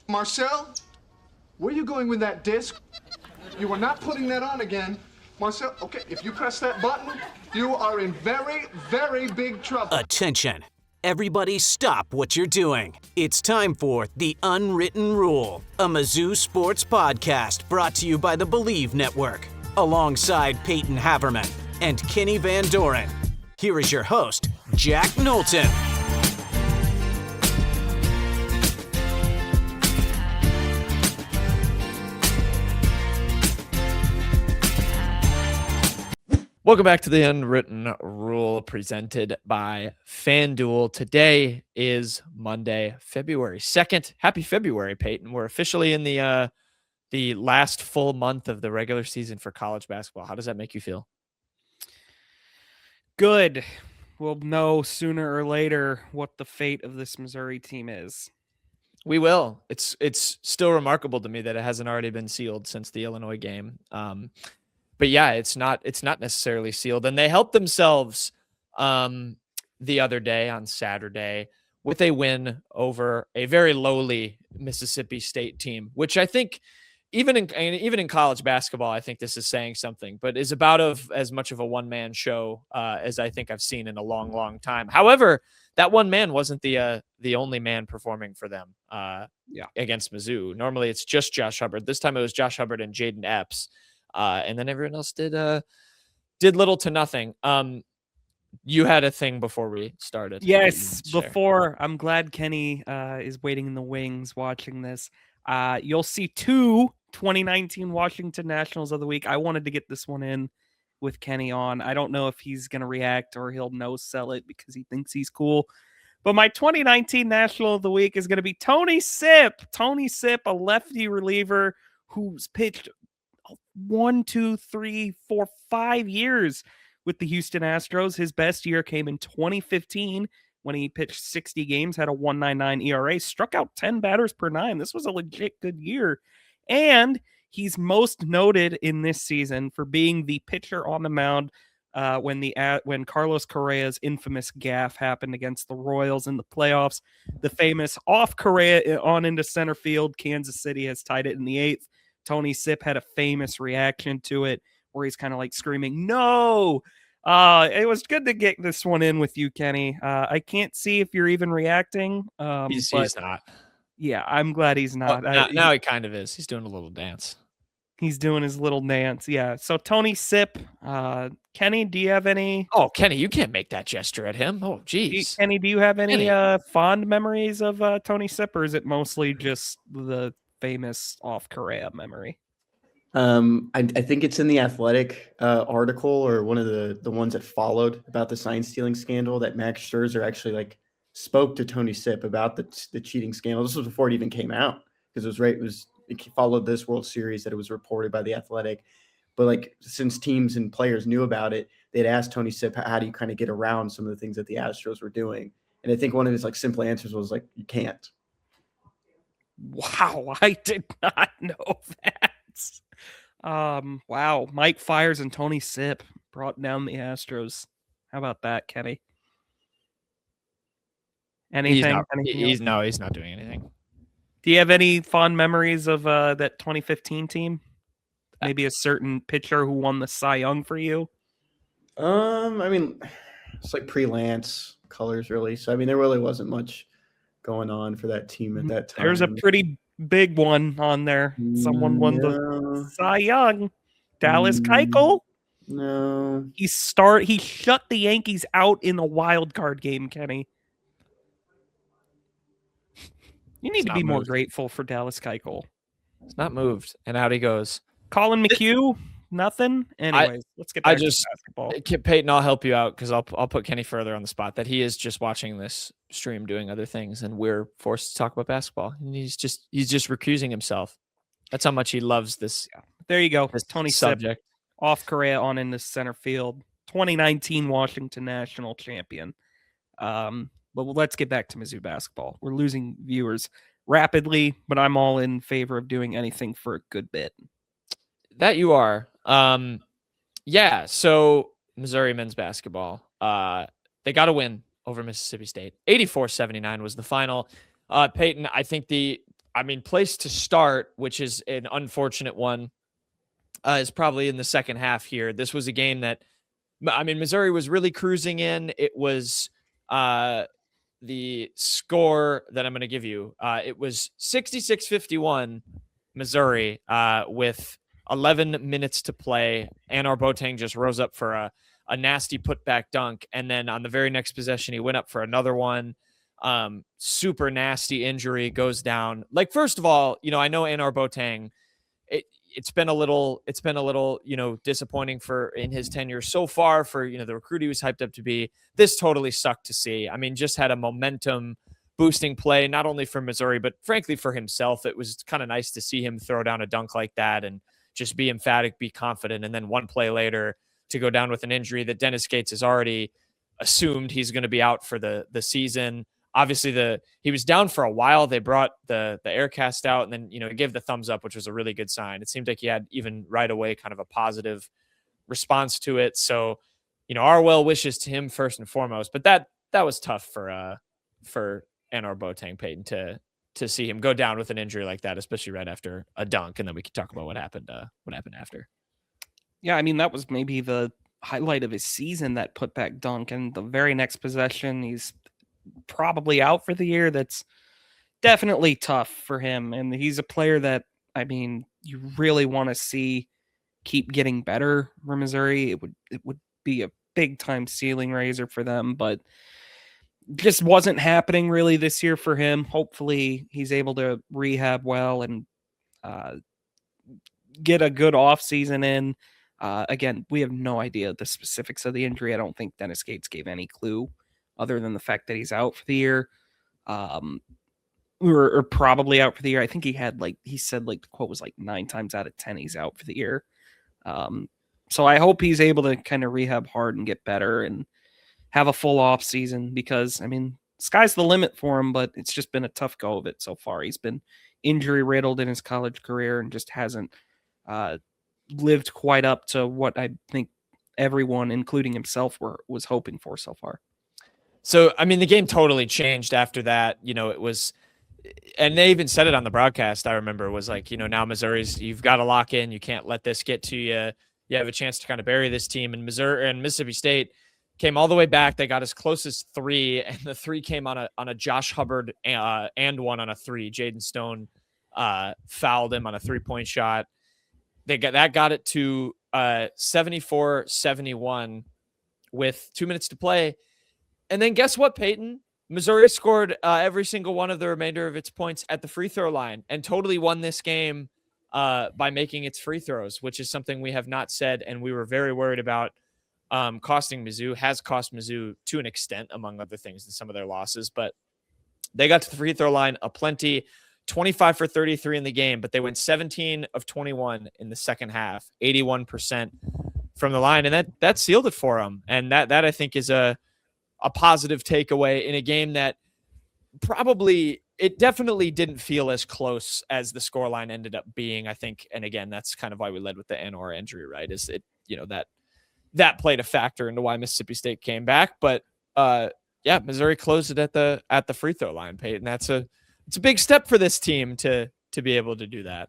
Marcel, where are you going with that disc? You are not putting that on again. Marcel, okay, if you press that button, you are in very, very big trouble. Attention. Everybody stop what you're doing. It's time for The Unwritten Rule, a Mizzou sports podcast brought to you by the Believe Network, alongside Payton Haverman and Kenny Van Doren. Here is your host, Jack Knowlton. Welcome back to The Unwritten Rule, presented by FanDuel. Today is Monday, February 2nd. Happy February, Payton. We're officially in the last full month of the regular season for college basketball. How does that make you feel? Good. We'll know sooner or later what the fate of this Missouri team is. We will. It's still remarkable to me that it hasn't already been sealed since the Illinois game. But yeah, it's not necessarily sealed. And they helped themselves the other day on Saturday with a win over a very lowly Mississippi State team, which I think even in college basketball, I think this is saying something, but is about as much of a one-man show as I think I've seen in a long, long time. However, that one man wasn't the only man performing for them against Mizzou. Normally it's just Josh Hubbard. This time it was Josh Hubbard and Jaden Epps. And then everyone else did little to nothing. You had a thing before we started. Yes, before. I'm glad Kenny is waiting in the wings watching this. You'll see 2 2019 Washington Nationals of the week. I wanted to get this one in with Kenny on. I don't know if he's going to react or he'll no sell it because he thinks he's cool. But my 2019 National of the Week is going to be Tony Sipp. Tony Sipp, a lefty reliever who's pitched 1, 2, 3, 4, 5 years with the Houston Astros. His best year came in 2015 when he pitched 60 games, had a 1.99 ERA, struck out 10 batters per 9. This was a legit good year. And he's most noted in this season for being the pitcher on the mound when Carlos Correa's infamous gaffe happened against the Royals in the playoffs. The famous off Correa on into center field. Kansas City has tied it in the 8th. Tony Sipp had a famous reaction to it where he's kind of like screaming, "No!" It was good to get this one in with you, Kenny. I can't see if you're even reacting. He's not. Yeah, I'm glad he's not. Well, now he kind of is. He's doing a little dance. He's doing his little dance. Yeah. So Tony Sipp, Kenny, do you have any? Oh, Kenny, you can't make that gesture at him. Oh, geez. Kenny, do you have any fond memories of Tony Sipp, or is it mostly just the famous off Correa memory? I think it's in the Athletic article or one of the ones that followed about the sign stealing scandal that Max Scherzer actually spoke to Tony Sipp about the cheating scandal. This was before it even came out because it followed this World Series that it was reported by the Athletic. But since teams and players knew about it, they'd asked Tony Sipp, how do you kind of get around some of the things that the Astros were doing? And I think one of his simple answers was you can't. Wow, I did not know that. Wow, Mike Fiers and Tony Sipp brought down the Astros. How about that, Kenny? Anything? He's not doing anything. Do you have any fond memories of that 2015 team? Maybe a certain pitcher who won the Cy Young for you? It's pre-Lance colors, really. So, there really wasn't much going on for that team at that time. There's a pretty big one on there. Someone won the Cy Young. Dallas Keuchel? No. He shut the Yankees out in the wild card game, Kenny. You need to be more grateful for Dallas Keuchel. It's not moved, and out he goes. Colin McHugh? Nothing. Anyways, let's get back to basketball. Peyton, I'll help you out because I'll put Kenny further on the spot that he is just watching this stream doing other things, and we're forced to talk about basketball. And he's just recusing himself. That's how much he loves this. Yeah. There you go. Tony subject. Sipp, off Correa on into center field. 2019 Washington National champion. But let's get back to Mizzou basketball. We're losing viewers rapidly, but I'm all in favor of doing anything for a good bit. That you are. So Missouri men's basketball. They got a win over Mississippi State. 84-79 was the final. Payton, I think place to start, which is an unfortunate one, is probably in the second half here. This was a game that, Missouri was really cruising in. It was the score that I'm going to give you. It was 66-51 Missouri with 11 minutes to play. Anar Boateng just rose up for a nasty putback dunk. And then on the very next possession, he went up for another one. Super nasty injury, goes down. Like, first of all, I know Anar Boateng, it's been a little, disappointing in his tenure so far for, the recruit he was hyped up to be. This totally sucked to see. Just had a momentum boosting play, not only for Missouri, but frankly for himself. It was kind of nice to see him throw down a dunk like that and just be emphatic, be confident. And then one play later to go down with an injury that Dennis Gates has already assumed he's going to be out for the season. Obviously, he was down for a while. They brought the air cast out, and then he gave the thumbs up, which was a really good sign. It seemed like he had even right away kind of a positive response to it. So, our well wishes to him first and foremost. But that was tough for Anar Boateng, Payton, to see him go down with an injury like that, especially right after a dunk. And then we could talk about what happened after. Yeah, that was maybe the highlight of his season, that putback dunk, and the very next possession, he's probably out for the year. That's definitely tough for him, and he's a player that you really want to see keep getting better for Missouri. It would be a big time ceiling raiser for them, but just wasn't happening really this year for him. Hopefully he's able to rehab well and get a good off season in. Again, we have no idea the specifics of the injury. I don't think Dennis Gates gave any clue other than the fact that he's out for the year. Or probably out for the year. I think he said the quote was 9 times out of 10 he's out for the year. So I hope he's able to kind of rehab hard and get better and have a full off season, because sky's the limit for him, but it's just been a tough go of it so far. He's been injury riddled in his college career and just hasn't lived quite up to what I think everyone, including himself, was hoping for so far. So, the game totally changed after that. It was, and they even said it on the broadcast, I remember, was now Missouri's, you've got to lock in. You can't let this get to you. You have a chance to kind of bury this team. And Missouri and Mississippi State came all the way back. They got as close as 3, and the 3 came on a Josh Hubbard and one on a 3. Jaden Stone fouled him on a 3-point shot. They got it to 74-71 with 2 minutes to play. And then guess what, Payton? Missouri scored every single one of the remainder of its points at the free throw line and totally won this game by making its free throws, which is something we have not said and we were very worried about costing Mizzou. Has cost Mizzou to an extent, among other things, in some of their losses. But they got to the free throw line aplenty, 25 for 33 in the game, but they went 17 of 21 in the second half, 81% from the line, and that sealed it for them. And that I think is a positive takeaway in a game that it definitely didn't feel as close as the scoreline ended up being, I think. And again, that's kind of why we led with the Anar injury, right? Is it, that played a factor into why Mississippi State came back. But Missouri closed it at the free throw line, Payton. It's a big step for this team to be able to do that.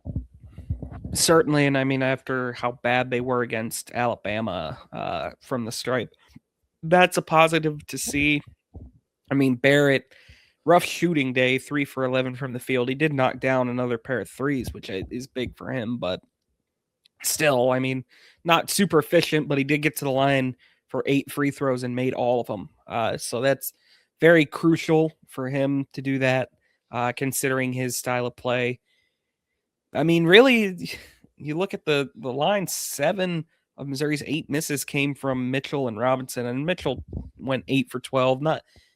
Certainly. And after how bad they were against Alabama from the stripe, that's a positive to see. Barrett, rough shooting day, 3 for 11 from the field. He did knock down another pair of threes, which is big for him, but still, not super efficient, but he did get to the line for 8 free throws and made all of them. So that's very crucial for him to do that, considering his style of play. Really, you look at the line, 7 of Missouri's 8 misses came from Mitchell and Robinson, and Mitchell went 8 for 12.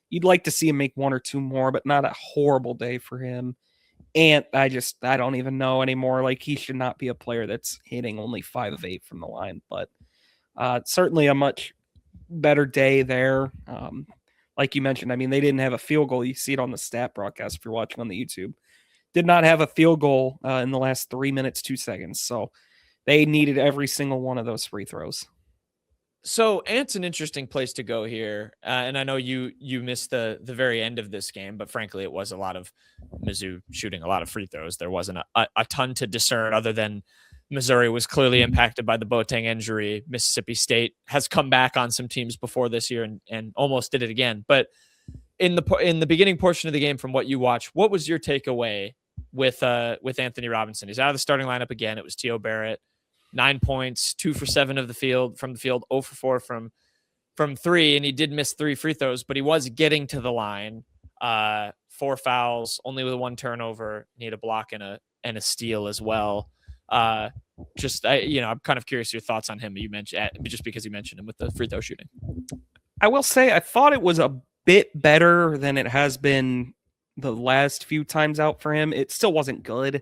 You'd like to see him make 1 or 2 more, but not a horrible day for him. And I don't even know anymore. He should not be a player that's hitting only 5 of 8 from the line, but certainly a much better day there. Like you mentioned, they didn't have a field goal. You see it on the stat broadcast if you're watching on the YouTube. Did not have a field goal in the last 3 minutes, 2 seconds. So they needed every single one of those free throws. So Ant's an interesting place to go here, and I know you missed the very end of this game, but frankly, it was a lot of Mizzou shooting a lot of free throws. There wasn't a ton to discern other than Missouri was clearly impacted by the Boateng injury. Mississippi State has come back on some teams before this year and almost did it again. But in the beginning portion of the game, from what you watched, what was your takeaway with Anthony Robinson? He's out of the starting lineup again. It was T.O. Barrett. 9 points, 2 for 7 of the field, 0 for 4 from 3, and he did miss 3 free throws, but he was getting to the line. 4 fouls, only with 1 turnover, need a block and a steal as well. I'm kind of curious your thoughts on him. You mentioned just because you mentioned him with the free throw shooting. I will say I thought it was a bit better than it has been the last few times out for him. It still wasn't good.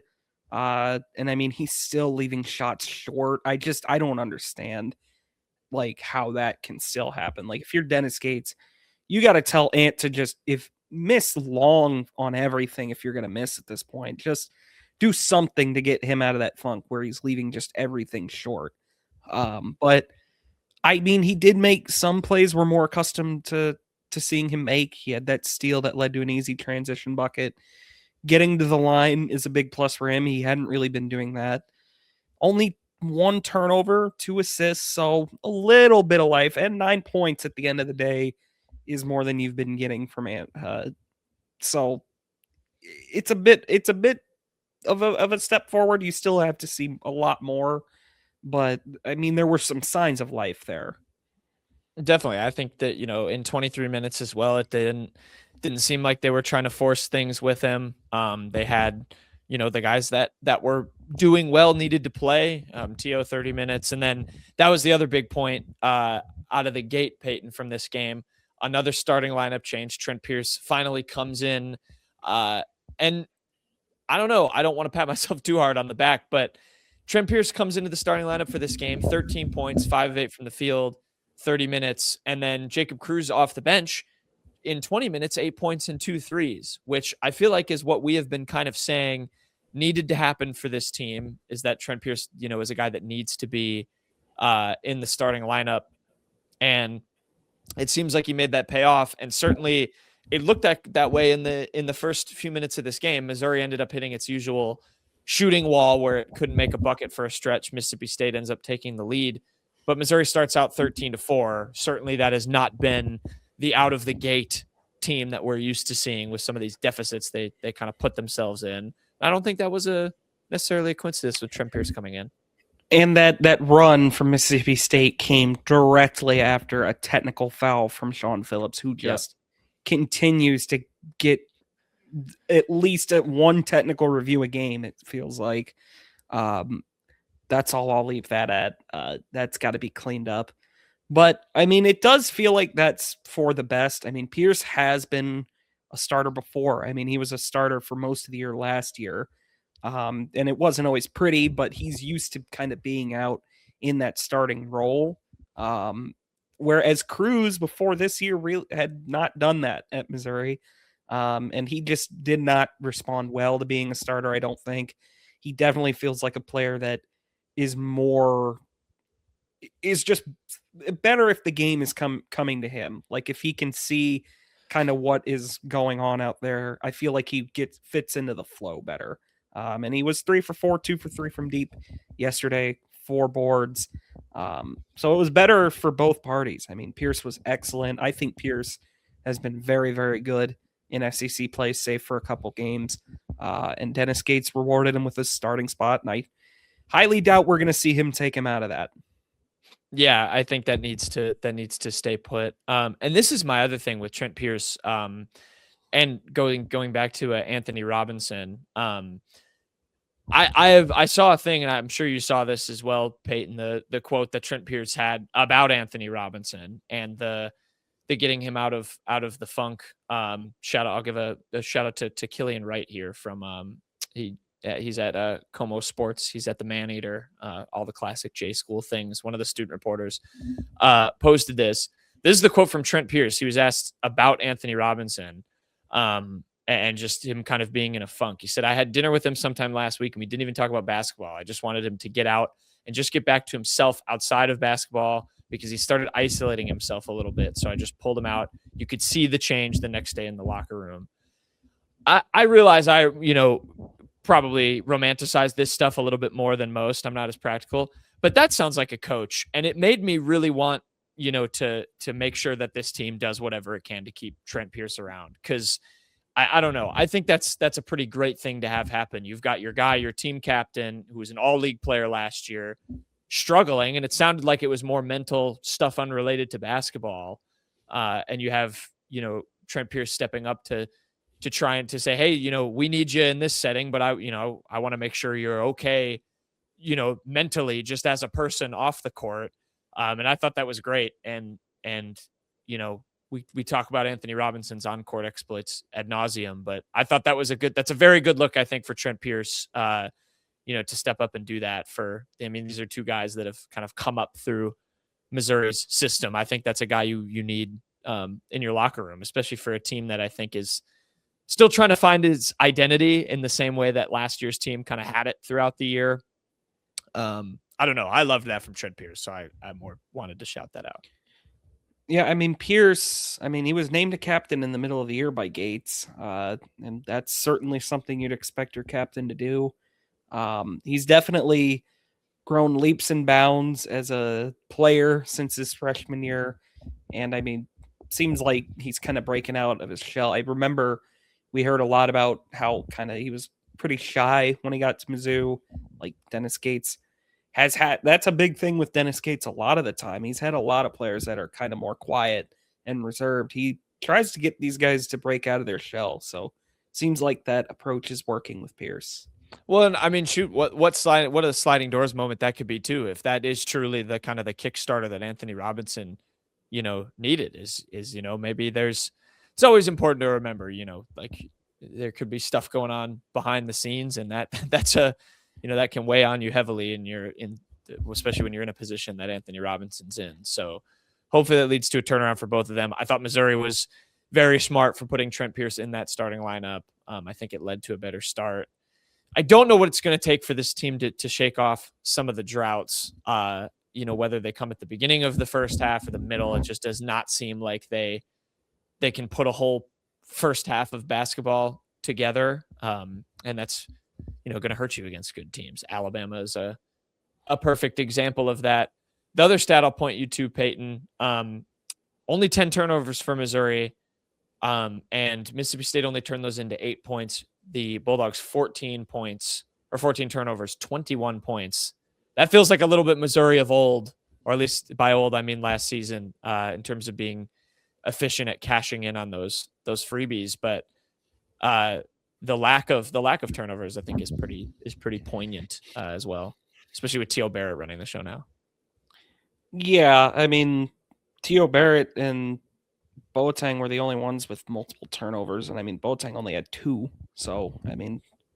And I mean, he's still leaving shots short. I don't understand like how that can still happen. Like if you're Dennis Gates, you got to tell Ant to just miss long on everything. If you're going to miss at this point, just do something to get him out of that funk where he's leaving just everything short. But I mean, he did make some plays we're more accustomed to seeing him make. He had that steal that led to an easy transition bucket. Getting to the line is a big plus for him. He hadn't really been doing that. Only 1 turnover, 2 assists, so a little bit of life, and 9 points at the end of the day is more than you've been getting from Ant. So it's a bit of a step forward. You still have to see a lot more, but I mean, there were some signs of life there. Definitely. I think that, in 23 minutes as well, it didn't seem like they were trying to force things with him. They had, the guys that were doing well needed to play. T.O. 30 minutes. And then that was the other big point out of the gate, Payton, from this game. Another starting lineup change. Trent Pierce finally comes in. And I don't know. I don't want to pat myself too hard on the back, but Trent Pierce comes into the starting lineup for this game, 13 points, 5 of 8 from the field, 30 minutes. And then Jacob Cruz off the bench in 20 minutes, 8 points and 2 threes, which I feel like is what we have been kind of saying needed to happen for this team, is that Trent Pierce, is a guy that needs to be in the starting lineup. And it seems like he made that pay off. And certainly it looked that way in the first few minutes of this game. Missouri ended up hitting its usual shooting wall where it couldn't make a bucket for a stretch. Mississippi State ends up taking the lead, but Missouri starts out 13-4. Certainly that has not been the out of the gate team that we're used to seeing with some of these deficits they kind of put themselves in. I don't think that was necessarily a coincidence with Trent Pierce coming in. And that run from Mississippi State came directly after a technical foul from Sean Phillips, who just continues to get at least at one technical review a game, it feels like. That's all I'll leave that at. That's got to be cleaned up. But, I mean, it does feel like that's for the best. I mean, Pierce has been a starter before. I mean, he was a starter for most of the year last year. And it wasn't always pretty, but he's used to kind of being out in that starting role. Whereas Cruz before this year had not done that at Missouri. And he just did not respond well to being a starter, I don't think. He definitely feels like a player that is just better if the game is coming to him. Like if he can see kind of what is going on out there, I feel like he fits into the flow better. And he was 3 for 4, 2 for 3 from deep yesterday, 4 boards. So it was better for both parties. I mean, Pierce was excellent. I think Pierce has been very, very good in SEC play, save for a couple games. And Dennis Gates rewarded him with a starting spot. And I highly doubt we're going to see him take him out of that. Yeah, I think that needs to stay put. And this is my other thing with Trent Pierce. And going back to Anthony Robinson. I saw a thing, and I'm sure you saw this as well, Payton, the quote that Trent Pierce had about Anthony Robinson and the getting him out of the funk. Shout out! I'll give a shout out to Killian Wright here from he's at Como Sports. He's at the Maneater, all the classic J School things. One of the student reporters posted this. This is the quote from Trent Pierce. He was asked about Anthony Robinson and just him kind of being in a funk. He said, I had dinner with him sometime last week and we didn't even talk about basketball. I just wanted him to get out and just get back to himself outside of basketball, because he started isolating himself a little bit. So I just pulled him out. You could see the change the next day in the locker room. I realize probably romanticize this stuff a little bit more than most. I'm not as practical, but that sounds like a coach. And it made me really want, to make sure that this team does whatever it can to keep Trent Pierce around. Cause I don't know. I think that's a pretty great thing to have happen. You've got your guy, your team captain, who was an all-league player last year, struggling. And it sounded like it was more mental stuff unrelated to basketball. And you have, Trent Pierce stepping up to try and to say, hey, we need you in this setting, but I want to make sure you're okay, mentally, just as a person off the court. And I thought that was great. And we talk about Anthony Robinson's on-court exploits ad nauseum, but I thought that's a very good look, I think, for Trent Pierce, to step up and do that these are two guys that have kind of come up through Missouri's system. I think that's a guy you need in your locker room, especially for a team that I think is still trying to find his identity in the same way that last year's team kind of had it throughout the year. I don't know. I loved that from Trent Pierce, so I more wanted to shout that out. Yeah, Pierce, he was named a captain in the middle of the year by Gates, and that's certainly something you'd expect your captain to do. He's definitely grown leaps and bounds as a player since his freshman year, and seems like he's kind of breaking out of his shell. I remember we heard a lot about how kind of he was pretty shy when he got to Mizzou, like Dennis Gates that's a big thing with Dennis Gates a lot of the time. He's had a lot of players that are kind of more quiet and reserved. He tries to get these guys to break out of their shell. So seems like that approach is working with Pierce. Well, and shoot, what a sliding doors moment that could be too. If that is truly the kind of the Kickstarter that Anthony Robinson, needed is, maybe it's always important to remember, like there could be stuff going on behind the scenes, and that's that can weigh on you heavily especially when you're in a position that Anthony Robinson's in. So hopefully that leads to a turnaround for both of them. I thought Missouri was very smart for putting Trent Pierce in that starting lineup. I think it led to a better start. I don't know what it's going to take for this team to shake off some of the droughts, whether they come at the beginning of the first half or the middle. It just does not seem like they can put a whole first half of basketball together. And that's, going to hurt you against good teams. Alabama is a perfect example of that. The other stat I'll point you to, Payton, only 10 turnovers for Missouri, and Mississippi State only turned those into 8 points. The Bulldogs 14 turnovers, 21 points. That feels like a little bit Missouri of old, or at least by old, I mean last season, in terms of being efficient at cashing in on those freebies. But the lack of turnovers, I think, is pretty poignant as well, especially with T.O. Barrett running the show now. Yeah, T.O. Barrett and Boateng were the only ones with multiple turnovers, and Boateng only had 2. So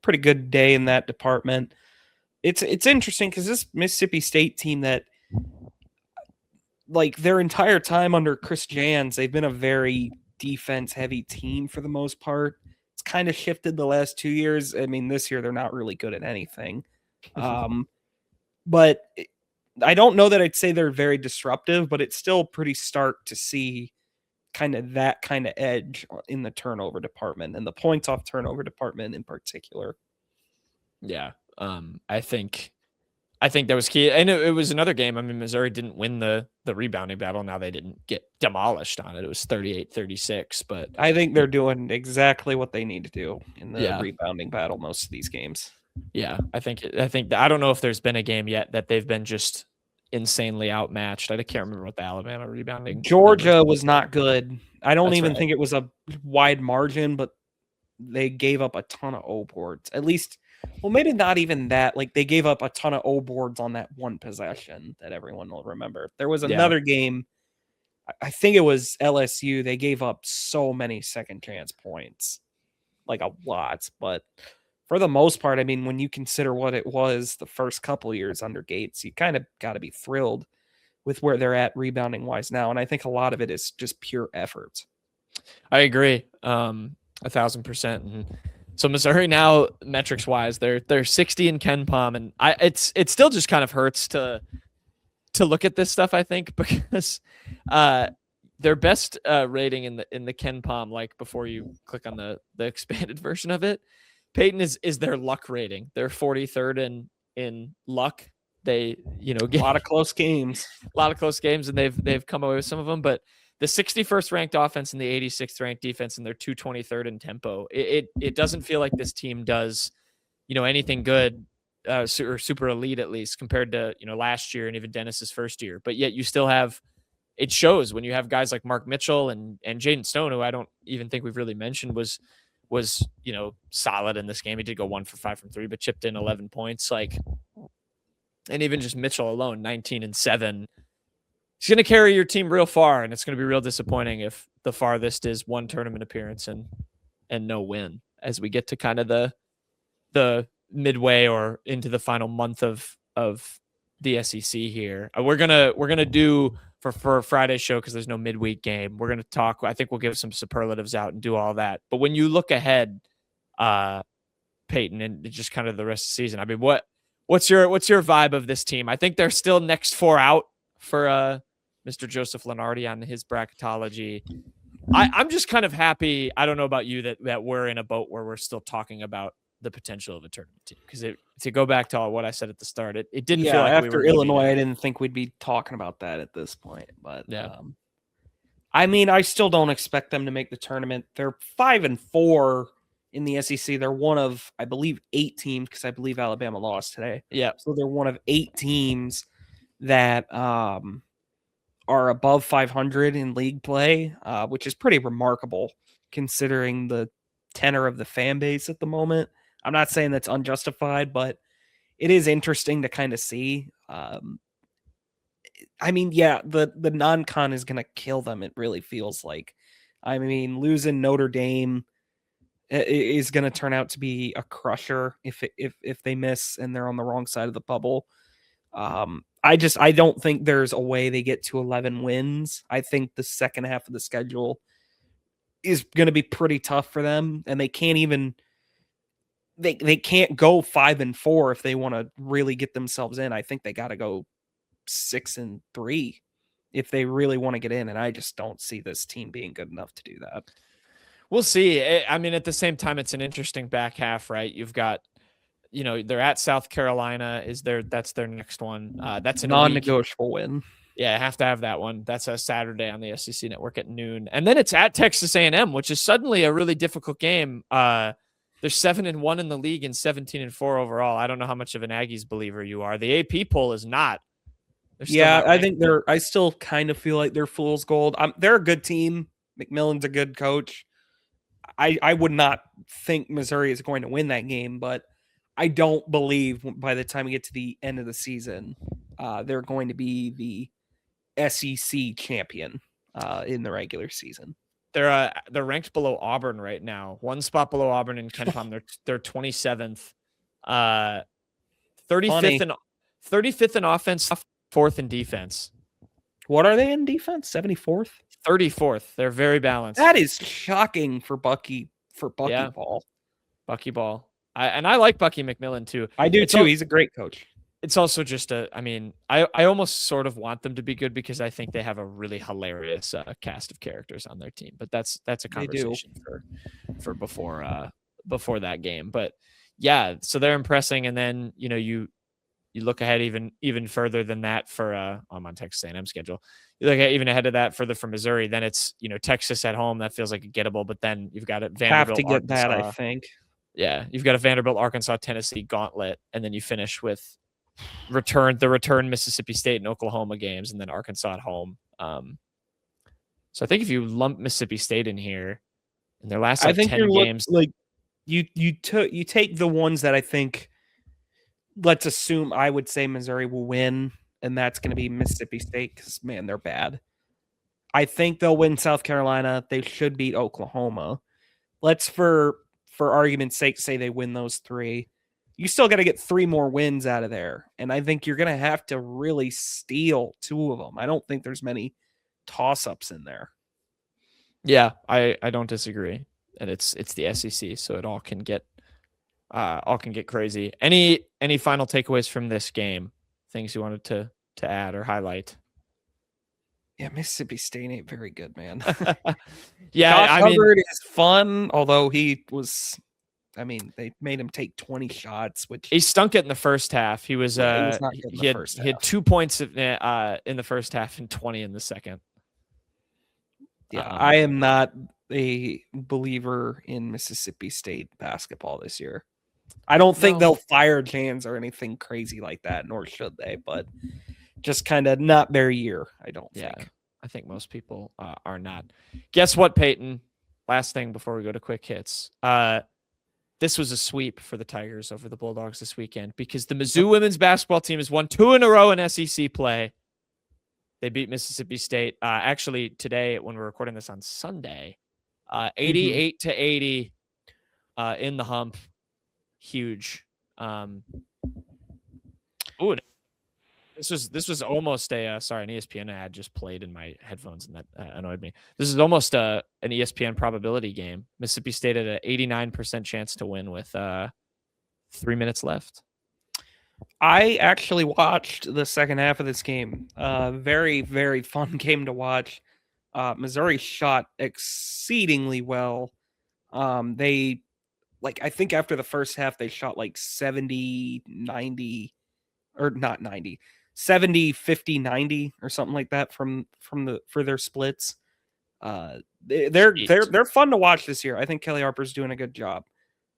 pretty good day in that department. It's interesting because this Mississippi State team that, like, their entire time under Chris Jans, they've been a very defense-heavy team for the most part. It's kind of shifted the last 2 years. This year they're not really good at anything. But I don't know that I'd say they're very disruptive, but it's still pretty stark to see kind of that kind of edge in the turnover department and the points off turnover department in particular. Yeah. I think that was key. And it was another game. Missouri didn't win the rebounding battle. Now they didn't get demolished on it. It was 38-36, but I think they're doing exactly what they need to do in the rebounding battle most of these games. Yeah. I don't know if there's been a game yet that they've been just insanely outmatched. I can't remember what the Alabama rebounding. Georgia was not good. I don't even think it was a wide margin, but they gave up a ton of O boards. At least, well, maybe not even that. Like, they gave up a ton of O boards on that one possession that everyone will remember. There was another game, I think it was LSU. They gave up so many second chance points, like a lot. But for the most part, when you consider what it was the first couple years under Gates, you kind of got to be thrilled with where they're at rebounding wise now. And I think a lot of it is just pure effort. I agree. 1,000%. And so Missouri now, metrics wise, they're 60 in Ken Palm, and it still just kind of hurts to to look at this stuff, I think, because their best rating in the Ken Palm, like before you click on the expanded version of it, Payton is their luck rating. They're 43rd in luck. They, A lot of close games. And they've come away with some of them, but the 61st ranked offense and the 86th ranked defense, and they're 223rd in tempo. It doesn't feel like this team does, anything good or super elite, at least compared to, last year and even Dennis's first year. But yet you still have, it shows when you have guys like Mark Mitchell and Jaden Stone, who I don't even think we've really mentioned was solid in this game. He did go 1 for 5 from 3, but chipped in 11 points. And even just Mitchell alone, 19 and 7. He's going to carry your team real far, and it's going to be real disappointing if the farthest is one tournament appearance and no win as we get to kind of the midway or into the final month of the SEC here. We're gonna do for Friday's show, because there's no midweek game. We're gonna talk. I think we'll give some superlatives out and do all that. But when you look ahead, Payton, and just kind of the rest of the season, I mean, what's your vibe of this team? I think they're still next 4 out for Mr. Joseph Lenardi on his bracketology. I'm just kind of happy. I don't know about you that we're in a boat where we're still talking about the potential of a tournament team, because to go back to what I said at the start, it didn't feel like after we were Illinois, I didn't think we'd be talking about that at this point. But yeah. I mean, I still don't expect them to make the tournament. They're 5-4 in the SEC. They're one of, I believe, 8 teams, because I believe Alabama lost today. Yeah. So they're one of 8 teams that are above 500 in league play, which is pretty remarkable considering the tenor of the fan base at the moment. I'm not saying that's unjustified, but it is interesting to kind of see. I mean, yeah, the non-con is going to kill them. It really feels like. I mean, losing Notre Dame is going to turn out to be a crusher if they miss and they're on the wrong side of the bubble. I don't think there's a way they get to 11 wins. I think the second half of the schedule is going to be pretty tough for them, and they can't even. They can't go 5-4 if they want to really get themselves in. I think they got to go 6-3 if they really want to get in. And I just don't see this team being good enough to do that. We'll see. I mean, at the same time, it's an interesting back half, right? You've got, they're at South Carolina. That's their next one. That's a non-negotiable win. Yeah, I have to have that one. That's a Saturday on the SEC Network at noon. And then it's at Texas A&M, which is suddenly a really difficult game. They're 7-1 in the league and 17-4 overall. I don't know how much of an Aggies believer you are. The AP poll is not. I think I still kind of feel like they're fool's gold. They're a good team. McMillan's a good coach. I would not think Missouri is going to win that game, but I don't believe by the time we get to the end of the season, they're going to be the SEC champion in the regular season. They're ranked below Auburn right now. One spot below Auburn in KenPom. They're 27th, 35th in offense, 4th in defense. What are they in defense? 74th, 34th. They're very balanced. That is shocking for Bucky Ball. Bucky Ball. I like Bucky McMillan too. I do too. He's a great coach. It's also just I almost sort of want them to be good, because I think they have a really hilarious cast of characters on their team. But that's a conversation for before that game. But yeah, so they're impressing, and then you look ahead even further than that for I'm on Texas A&M schedule. You look at even ahead of that further for Missouri. Then it's Texas at home. That feels like a gettable. But then you've got Vanderbilt. Have to get Arkansas. that, I think. Yeah, you've got a Vanderbilt, Arkansas, Tennessee gauntlet, and then you finish with the return Mississippi State and Oklahoma games, and then Arkansas at home. So I think if you lump Mississippi State in here in their last 10 games, you take the ones that I think, let's assume I would say Missouri will win, and that's going to be Mississippi State, because man, they're bad. I think they'll win South Carolina. They should beat Oklahoma. Let's for argument's sake say they win those 3. You still got to get 3 more wins out of there. And I think you're going to have to really steal 2 of them. I don't think there's many toss-ups in there. Yeah, I don't disagree. And it's the SEC, so it all can get crazy. Any final takeaways from this game? Things you wanted to to add or highlight? Yeah, Mississippi State ain't very good, man. Yeah, Josh Hubbard is fun, although he was. I mean, they made him take 20 shots, which he stunk it in the first half. He was he was not good in the first he had half. 2 points in the first half and 20 in the second. Yeah, I am not a believer in Mississippi State basketball this year. I don't think they'll fire Jans or anything crazy like that, nor should they, but just kind of not their year, I don't think. I think most people are not. Guess what, Payton? Last thing before we go to quick hits. This was a sweep for the Tigers over the Bulldogs this weekend because the Mizzou women's basketball team has won 2 in a row in SEC play. They beat Mississippi State. Actually, today, when we're recording this on Sunday, 88-80 in the hump. Huge. This was almost an ESPN ad just played in my headphones, and that annoyed me. This is almost an ESPN probability game. Mississippi State had an 89% chance to win with 3 minutes left. I actually watched the second half of this game. Very, very fun game to watch. Missouri shot exceedingly well. I think after the first half, they shot like 70, 90, or not 90, 70, 50, 90 or something like that for their splits. They're fun to watch this year. I think Kelly Harper's doing a good job.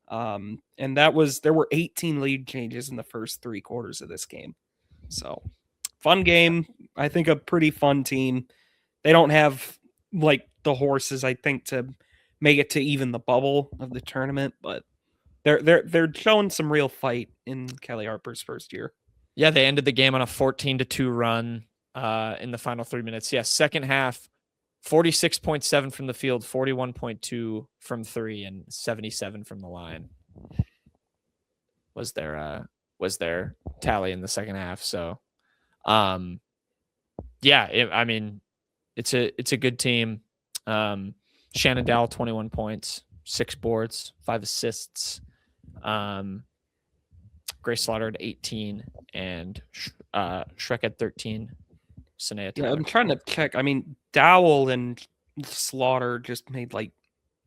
And there were 18 lead changes in the first 3 quarters of this game. So fun game. I think a pretty fun team. They don't have like the horses, I think, to make it to even the bubble of the tournament, but they're showing some real fight in Kelly Harper's first year. Yeah, they ended the game on a 14-2 run in the final 3 minutes. Yeah, second half, 46.7 from the field, 41.2 from 3, and 77 from the line was their tally in the second half. So, it's a good team. Shannon Dowell, 21 points, 6 boards, 5 assists. Grace Slaughter at 18, and Shrek at 13. Yeah, I'm trying to check. I mean, Dowell and Slaughter just made like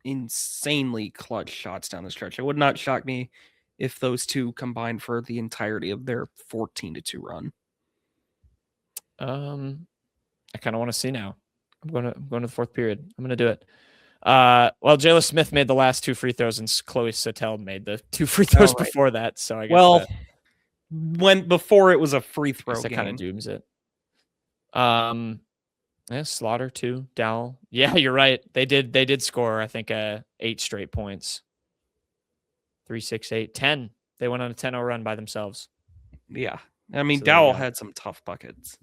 insanely clutch shots down the stretch. It would not shock me if those two combined for the entirety of their 14-2 run. I kind of want to see now. I'm going to the fourth period. I'm going to do it. Well, Jayla Smith made the last 2 free throws, and Chloe Sotel made the 2 free throws before that. So I guess before it was a free throw that game, kind of dooms it. Yeah, Slaughter 2, Dowell. Yeah, you're right. They did score, I think, 8 straight points. 3, 6, 8, 10. They went on a 10-0 run by themselves. Yeah. I mean, so Dowell had some tough buckets.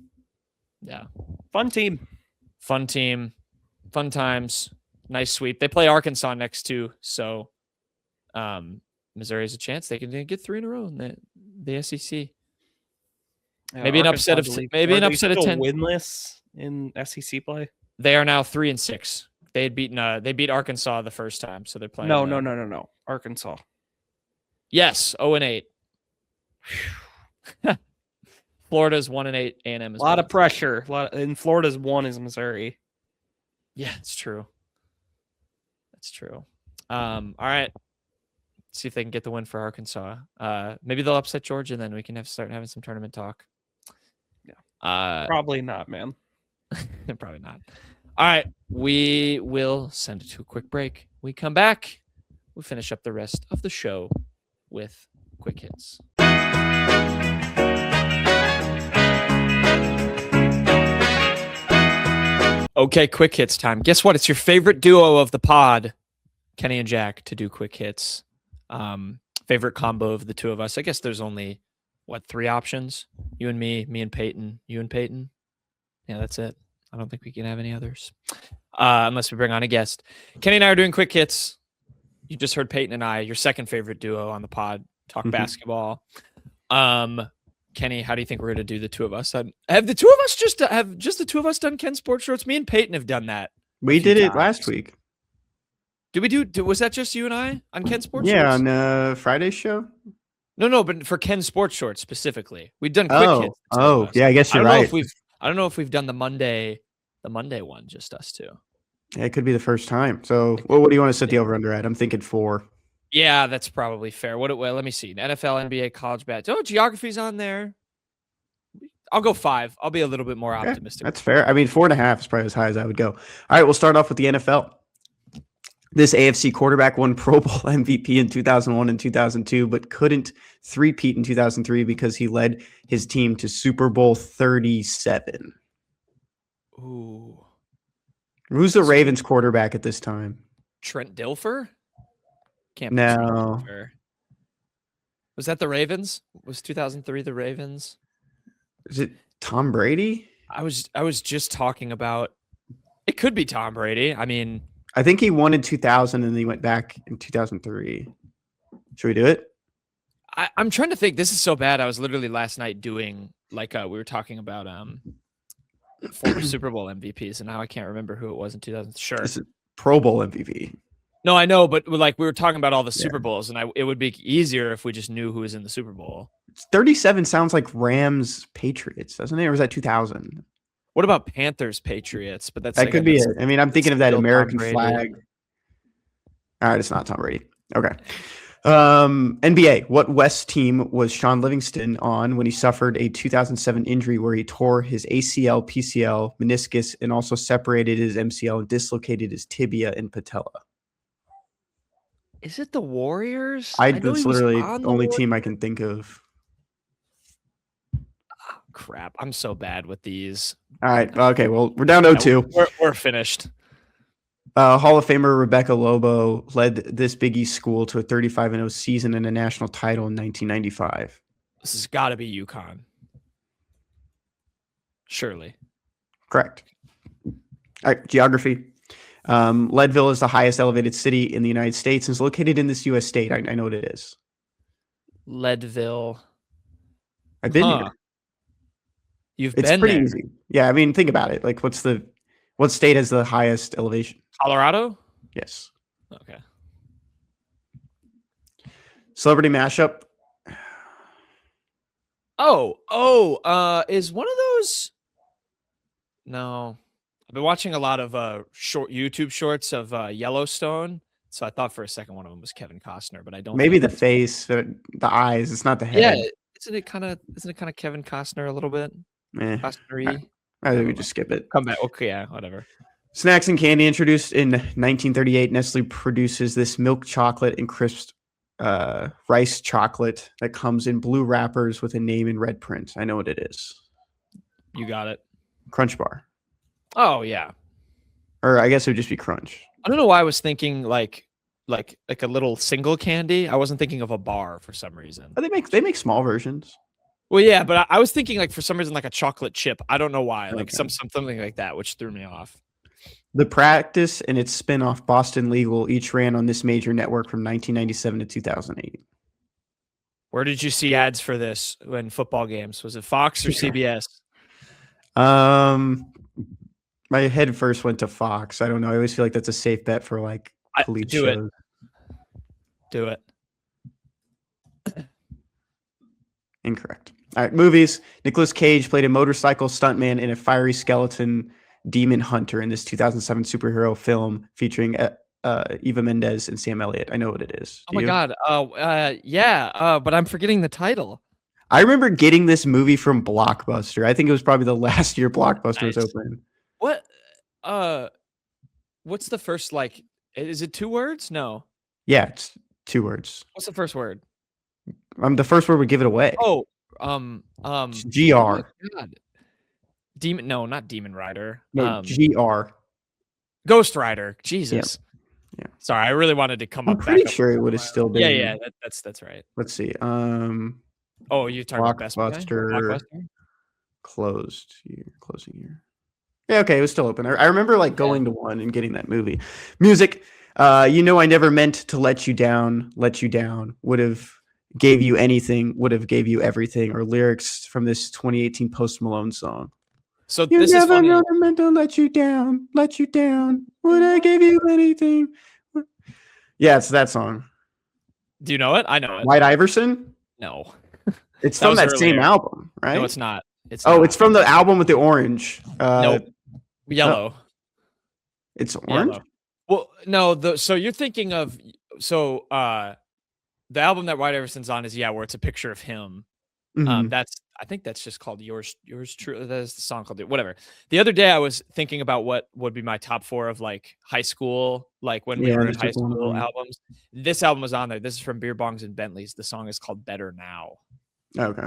Yeah. Fun team. Fun times. Nice sweep. They play Arkansas next too, so Missouri has a chance they can get 3 in a row in the SEC. Maybe an upset of 10. Winless in SEC play. They are now 3-6. They beat Arkansas the first time, so they're playing. No. Arkansas. Yes, 0-8. Florida's 1-8. A&M is a lot of pressure. And Florida's 1 is Missouri. Yeah, it's true. That's true. All right. See if they can get the win for Arkansas. Maybe they'll upset Georgia, and then we can start having some tournament talk. Yeah. Probably not, man. Probably not. All right. We will send it to a quick break. We come back. We'll finish up the rest of the show with quick hits. Okay, quick hits time. Guess what? It's your favorite duo of the pod, Kenny and Jack, to do quick hits. Favorite combo of the two of us. I guess there's only, 3 options? You and me and Payton, you and Payton. Yeah, that's it. I don't think we can have any others. Unless we bring on a guest. Kenny and I are doing quick hits. You just heard Payton and I, your second favorite duo on the pod, talk basketball. Kenny, how do you think we're going to do the two of us? Have the two of us done Ken Sports Shorts? Me and Payton have done that. We did it last week. Did we was that just you and I on Ken Sports Shorts? Yeah, on Friday's show. No, but for Ken Sports Shorts specifically, we've done quick hits. the two of us. Yeah, I guess I you're don't know right. if we've done the Monday one, just us two. Yeah, it could be the first time. So, what do you want to set the over under at? I'm thinking 4. Yeah, that's probably fair. Well, let me see. NFL, NBA, college bat. Oh, geography's on there. I'll go 5. I'll be a little bit more Okay, optimistic. that's fair. I mean, 4.5 is probably as high as I would go. All right, we'll start off with the NFL. This AFC quarterback won Pro Bowl MVP in 2001 and 2002, but couldn't three-peat in 2003 because he led his team to Super Bowl 37. Ooh. Who's the Ravens quarterback at this time? Trent Dilfer? Can't be No. Trent Dilfer. Was that the Ravens? Was 2003 the Ravens? Is it Tom Brady? I was just talking about it could be Tom Brady. I mean, I think he won in 2000 and then he went back in 2003. Should we do it? I'm trying to think. This is so bad. I was literally last night doing we were talking about former Super Bowl MVPs, and now I can't remember who it was in 2000. Sure, This is Pro Bowl MVP. no, I know, but we were talking about all the Super Bowls, and it would be easier if we just knew who was in the Super Bowl. 37 sounds like Rams Patriots, doesn't it? Or was that 2000? What about Panthers Patriots? But That could be it. I mean, I'm thinking of that still Tom American Brady. flag. All right, it's not Tom Brady. Okay. NBA. What West team was Sean Livingston on when he suffered a 2007 injury where he tore his ACL, PCL, meniscus, and also separated his MCL and dislocated his tibia and patella? Is it the Warriors? That's know he was literally on the only team I can think of. Crap, I'm so bad with these. All right. Okay. Well, we're down 0-2. We're finished. Hall of Famer Rebecca Lobo led this Big East school to a 35-0 season and a national title in 1995. This has got to be UConn. Surely. Correct. All right. Geography. Leadville is the highest elevated city in the United States and is located in this U.S. state. I know what it is. Leadville. I've been here. It's It's pretty there. easy. Yeah. I mean, think about it. Like, what state has the highest elevation? Colorado? Yes. Okay. Celebrity mashup. Is one of those? No. I've been watching a lot of short YouTube shorts of Yellowstone, so I thought for a second one of them was Kevin Costner, but I don't. Maybe the think face, the eyes. It's not the head. yeah, isn't it kind of Kevin Costner a little bit? Eh, Costner-y? I think we just skip it. Come back. Okay, yeah, whatever. Snacks and candy introduced in 1938. Nestle produces this milk chocolate and crisp rice chocolate that comes in blue wrappers with a name in red print. I know what it is. You got it. Crunch bar. Oh yeah. Or I guess it would just be crunch. I don't know why I was thinking like a little single candy. I wasn't thinking of a bar for some reason. But they make small versions. Well, yeah, but I was thinking like for some reason like a chocolate chip. I don't know why. Like Okay. something like that, which threw me off. The Practice and its spinoff Boston Legal each ran on this major network from 1997 to 2008. Where did you see ads for this in football games? Was it Fox or CBS? My head first went to Fox. I don't know. I always feel like that's a safe bet for like police do it. shows. Do it. Incorrect. All right, movies. Nicolas Cage played a motorcycle stuntman in a fiery skeleton demon hunter in this 2007 superhero film featuring Eva Mendes and Sam Elliott. I know what it is. Oh my God. But I'm forgetting the title. I remember getting this movie from Blockbuster. I think it was probably the last year Blockbuster was Nice. open. What? What's the first like? Is it 2 words? No. Yeah, it's 2 words. What's the first word? The first word would give it away. Oh, It's oh GR. my God. Demon? No, not Demon Rider. No, GR. Ghost Rider. Jesus. Yeah. Sorry, I really wanted to come I'm up. pretty back up sure with it would have still been. Yeah. That's right. Let's see. Oh, you talking about Best Buy? Blockbuster. Closing year. Yeah, okay, it was still open. I remember like going to one and getting that movie. Music. I never meant to let you down. Would have gave you anything. Would have gave you everything. Or lyrics from this 2018 Post Malone song. So You this is never funny. meant to let you down. Would I give you anything? Yeah, it's that song. Do you know it? I know it. White Iverson. No. It's That from was that same earlier. album, right? No, it's not. It's Oh, not. it's from the album with the orange. Nope. Yellow. It's orange? Yellow. Well, no, so you're thinking of the album that White Iverson's on is where it's a picture of him. Mhm. I think that's just called yours true. That is the song called it. Whatever. The other day I was thinking about what would be my top 4 of like high school, like when we Yeah, were in this high was one of school them. albums. This album was on there. This is from Beer Bongs and Bentleys. The song is called Better Now. Okay.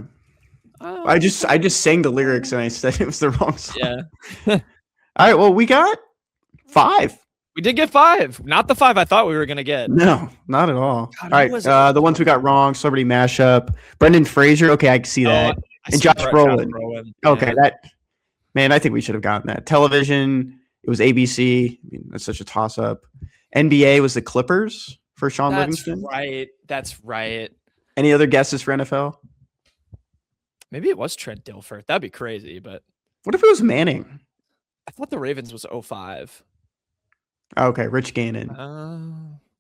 I just sang the lyrics and I said it was the wrong song. Yeah. All right. Well, we got 5. We did get 5. Not the 5 I thought we were gonna get. No, not at all. God, All who was right. it? The ones we got wrong: Celebrity Mashup, Brendan Fraser. Okay, I can see that. I And see Josh Brolin. Brolin. Yeah. Okay, man, I think we should have gotten that. Television. It was ABC. I mean, that's such a toss-up. NBA was the Clippers for Sean That's Livingston. right. That's right. Any other guesses for NFL? Maybe it was Trent Dilfer. That'd be crazy, but What if it was Manning? I thought the Ravens was 05. Okay, Rich Gannon.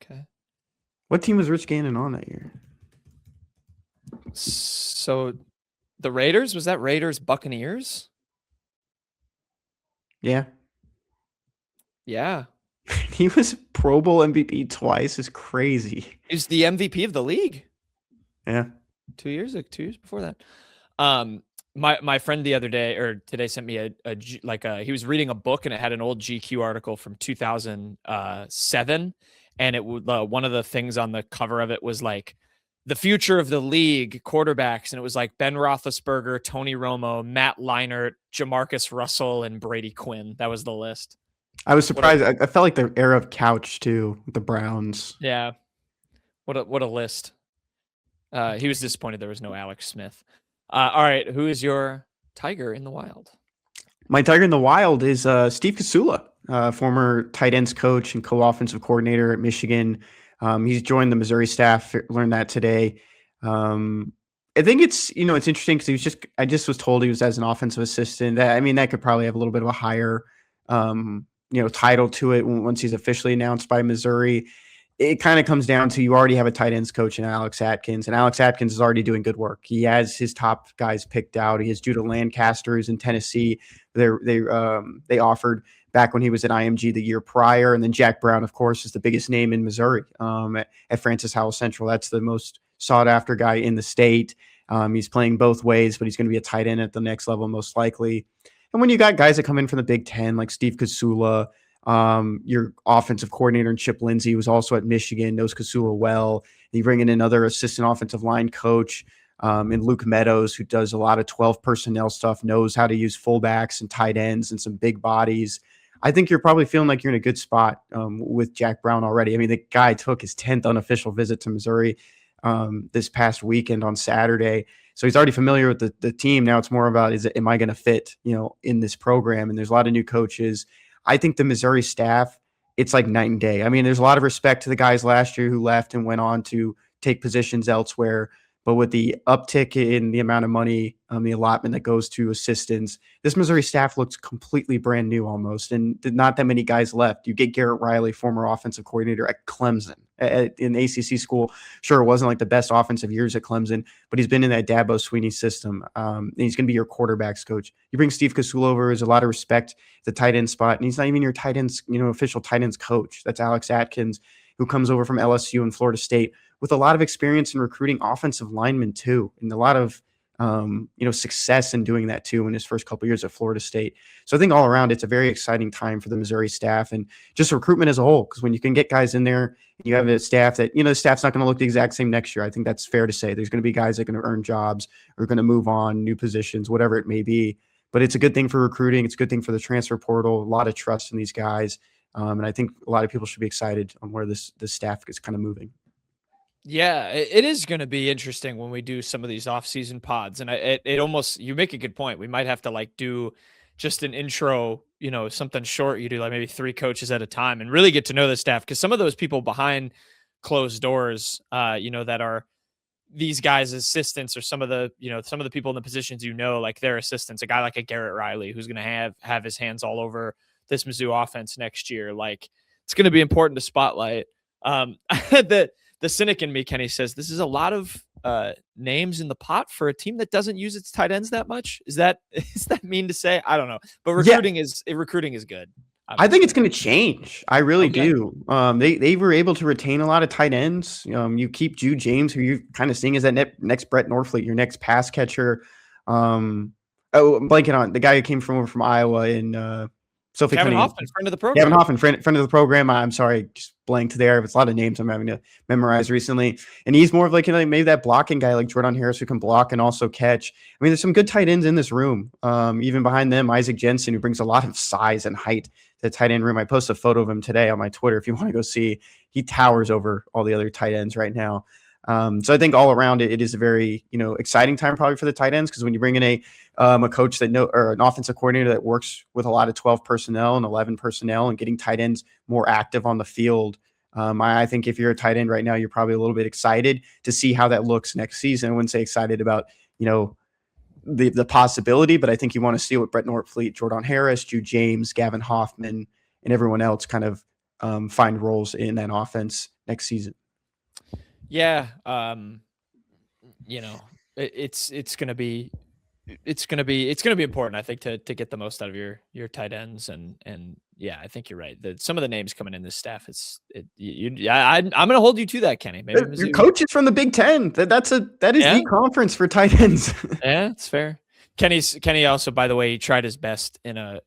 Okay. What team was Rich Gannon on that year? So the Raiders, was that Raiders Buccaneers? Yeah. Yeah. He was Pro Bowl MVP twice. Is crazy. He's the MVP of the league. Yeah. 2 years before that. My friend the other day or today sent me he was reading a book and it had an old GQ article from 2007 and it would one of the things on the cover of it was like the future of the league quarterbacks, and it was like Ben Roethlisberger, Tony Romo, Matt Leinart, Jamarcus Russell, and Brady Quinn. That was the list. I was surprised. I felt like the era of Couch too, with the Browns. Yeah. What a list. He was disappointed there was no Alex Smith. All right, who is your Tiger in the Wild? My Tiger in the Wild is Steve Casula, former tight ends coach and co-offensive coordinator at Michigan. He's joined the Missouri staff. Learned that today. I think it's interesting because I just was told he was as an offensive assistant. That could probably have a little bit of a higher title to it once he's officially announced by Missouri. It kind of comes down to you already have a tight ends coach in Alex Atkins, and Alex Atkins is already doing good work. He has his top guys picked out. He has Judah Lancaster, who's in Tennessee. They offered back when he was at IMG the year prior, and then Jack Brown, of course, is the biggest name in Missouri at Francis Howell Central. That's the most sought after guy in the state. He's playing both ways, but he's going to be a tight end at the next level most likely. And when you got guys that come in from the Big Ten like Steve Casula, your offensive coordinator and Chip Lindsey was also at Michigan, knows Casula well. You bring in another assistant offensive line coach and Luke Meadows, who does a lot of 12 personnel stuff, knows how to use fullbacks and tight ends and some big bodies. I think you're probably feeling like you're in a good spot with Jack Brown already. I mean, the guy took his 10th unofficial visit to Missouri this past weekend on Saturday. So he's already familiar with the team. Now it's more about, am I going to fit, in this program? And there's a lot of new coaches. I think the Missouri staff, it's like night and day. I mean, there's a lot of respect to the guys last year who left and went on to take positions elsewhere. But with the uptick in the amount of money, the allotment that goes to assistants, this Missouri staff looks completely brand new almost. And not that many guys left. You get Garrett Riley, former offensive coordinator at Clemson, in ACC school. Sure, it wasn't like the best offensive years at Clemson, but he's been in that Dabo Swinney system. And he's going to be your quarterbacks coach. You bring Steve Casula over, there's a lot of respect at the tight end spot. And he's not even your tight ends, official tight ends coach. That's Alex Atkins, who comes over from LSU and Florida State with a lot of experience in recruiting offensive linemen too, and a lot of success in doing that too in his first couple of years at Florida State. So I think all around it's a very exciting time for the Missouri staff and just recruitment as a whole. Because when you can get guys in there, you have a staff that the staff's not going to look the exact same next year. I think that's fair to say. There's going to be guys that are going to earn jobs or going to move on, new positions, whatever it may be. But it's a good thing for recruiting. It's a good thing for the transfer portal. A lot of trust in these guys. And I think a lot of people should be excited on where this staff is kind of moving. Yeah, it is going to be interesting when we do some of these off-season pods. And it almost, you make a good point. We might have to do just an intro, something short. You do like maybe 3 coaches at a time and really get to know the staff. Because some of those people behind closed doors, that are these guys' assistants or some of the people in the positions, like their assistants, a guy like a Garrett Riley, who's going to have his hands all over this Mizzou offense next year. Like, it's going to be important to spotlight. The cynic in me, Kenny, says this is a lot of names in the pot for a team that doesn't use its tight ends that much. Is that mean to say? I don't know, but recruiting is good. I think it's going to change. I really do. They were able to retain a lot of tight ends. You keep Jude James, who you're kind of seeing as that next Brett Norfleet, your next pass catcher. I'm blanking on the guy who came over from Iowa and Sophie Kevin Cunningham. Hoffman, friend of the program. Kevin Hoffman, friend of the program. I'm sorry, just blanked there. It's a lot of names I'm having to memorize recently. And he's more of like, maybe that blocking guy like Jordan Harris who can block and also catch. I mean, there's some good tight ends in this room. Even behind them, Isaac Jensen, who brings a lot of size and height to the tight end room. I posted a photo of him today on my Twitter. If you want to go see, he towers over all the other tight ends right now. So I think all around it is a very, exciting time probably for the tight ends, because when you bring in a coach or an offensive coordinator that works with a lot of 12 personnel and 11 personnel and getting tight ends more active on the field, I think if you're a tight end right now, you're probably a little bit excited to see how that looks next season. I wouldn't say excited about, the possibility, but I think you want to see what Brett Norfleet, Jordan Harris, Jude James, Gavin Hoffman, and everyone else kind of find roles in that offense next season. Yeah. It's going to be important, I think, to get the most out of your tight ends. And yeah, I think you're right. Some of the names coming in this staff, I'm going to hold you to that, Kenny. Maybe your coach is from the Big Ten. That is the conference for tight ends. Yeah, it's fair. Kenny also, by the way, he tried his best in a